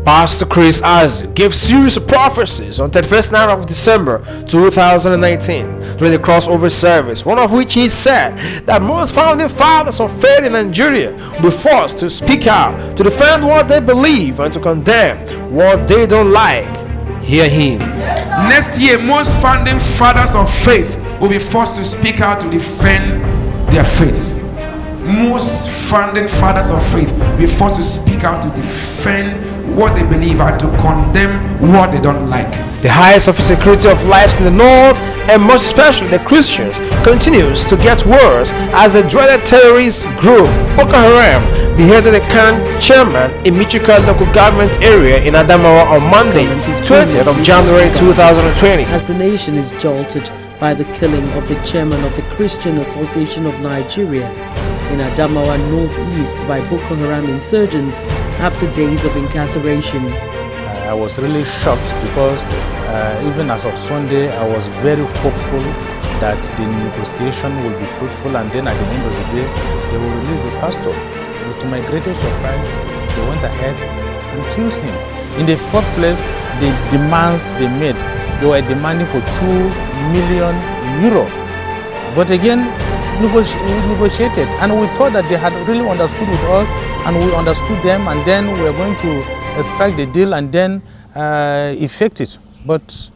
Pastor Chris Isaac gave series of prophecies on 31st night of December 2019 during the crossover service, one of which he said that most founding fathers of faith in Nigeria will be forced to speak out, to defend what they believe and to condemn what they don't like. Hear him. Next year, most founding fathers of faith will be forced to speak out to defend their faith. Most founding fathers of faith will be forced to speak out to defend what they believe and to condemn what they don't like. The highest of insecurity of lives in the north, and most especially the Christians, continues to get worse as the dreaded terrorist group Boko Haram beheaded the current chairman in Michika local government area in Adamawa on Monday, 20th of January 2020. As the nation is jolted by the killing of the chairman of the Christian Association of Nigeria in Adamawa Northeast by Boko Haram insurgents after days of incarceration. I was really shocked because even as of Sunday, I was very hopeful that the negotiation will be fruitful, and then at the end of the day, they will release the pastor. But to my greatest surprise, they went ahead and killed him. In the first place, the demands they made, they were demanding for 2 million euro. But again, we negotiated, and we thought that they had really understood with us, and we understood them, and then we were going to strike the deal and then effect it. But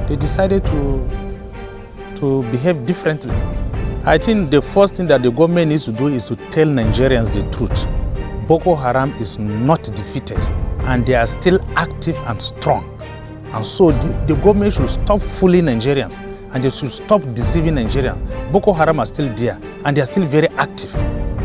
they decided to behave differently. I think the first thing that the government needs to do is to tell Nigerians the truth. Boko Haram is not defeated, and they are still active and strong. And so the government should stop fooling Nigerians, and they should stop deceiving Nigerians. Boko Haram are still there, and they are still very active.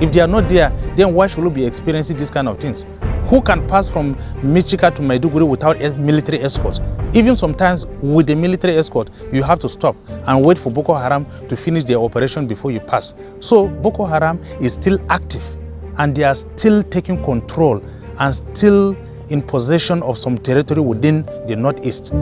If they are not there, then why should we be experiencing these kind of things? Who can pass from Michika to Maiduguri without military escort? Even sometimes with the military escort, you have to stop and wait for Boko Haram to finish their operation before you pass. So Boko Haram is still active, and they are still taking control and still in possession of some territory within the northeast.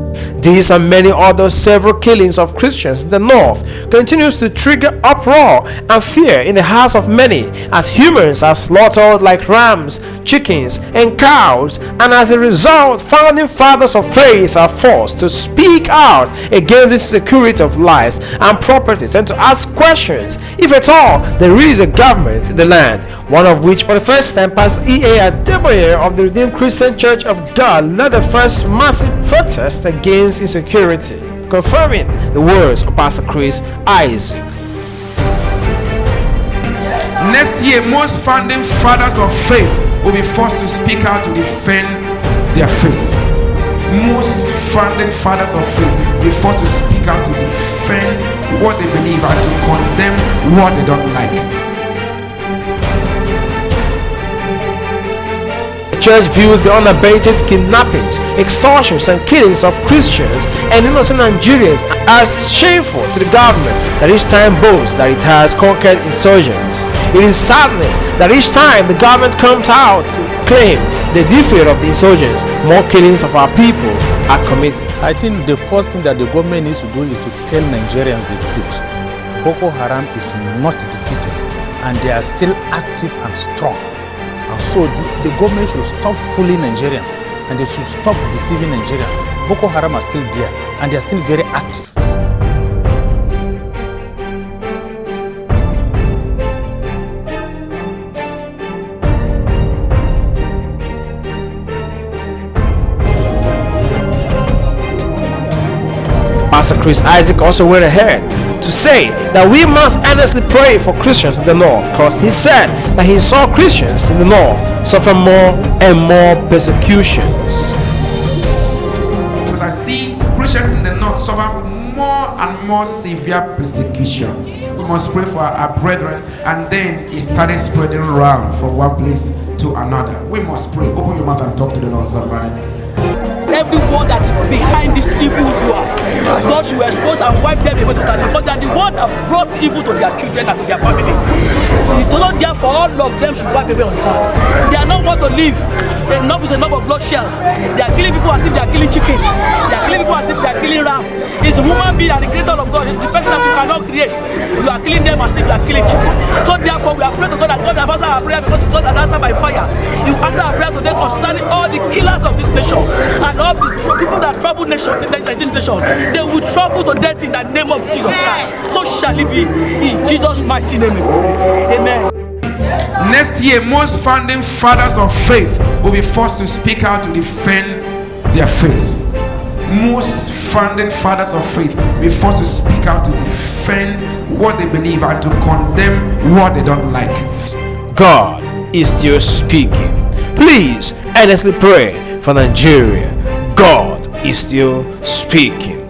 These and many other several killings of Christians in the north continues to trigger uproar and fear in the hearts of many, as humans are slaughtered like rams, chickens, and cows, and as a result, founding fathers of faith are forced to speak out against the security of lives and properties and to ask questions, if at all there is a government in the land, one of which for the first time Pastor E.A. Adeboye of the Redeemed Christian Church of God led the first massive protest against insecurity, confirming the words of Pastor Chris Isaac. Next year, most founding fathers of faith will be forced to speak out to defend their faith. Most founding fathers of faith will be forced to speak out to defend what they believe and to condemn what they don't like. The church views the unabated kidnappings, extortions, and killings of Christians and innocent Nigerians as shameful to the government that each time boasts that it has conquered insurgents. It is saddening that each time the government comes out to claim the defeat of the insurgents, more killings of our people are committed. I think the first thing that the government needs to do is to tell Nigerians the truth. Boko Haram is not defeated, and they are still active and strong. And so the government should stop fooling Nigerians, and they should stop deceiving Nigerians. Boko Haram are still there, and they are still very active. Pastor Chris Isaac also went ahead to say that we must earnestly pray for Christians in the north, because he said that he saw Christians in the north suffer more and more persecutions. Because I see Christians in the north suffer more and more severe persecution. We must pray for our brethren, and then it started spreading around from one place to another. We must pray. Open your mouth and talk to the Lord, somebody. Everyone that is behind these evil doers, God should expose and wipe them away totally, because they are the one that brought evil to their children and to their family. The Lord, therefore, all of them should wipe away on that. They are not want to live. Enough is enough of bloodshed. They are killing people as if they are killing chicken. They are killing people as if they are killing ram. It's a human being and the creator of God. The person that you cannot create, you are killing them as if you are killing chicken. So therefore, we are praying to God that God has answered our prayer, because God has answered by fire. You answer our prayer today concerning all the killers of this nation. nation, this nation, they will trouble to death in the name of Jesus Christ. So shall it be in Jesus' mighty name. Amen. Next year, most founding fathers of faith will be forced to speak out to defend their faith. Most founding fathers of faith will be forced to speak out to defend what they believe and to condemn what they don't like. God is still speaking. Please earnestly pray for Nigeria. God is still speaking.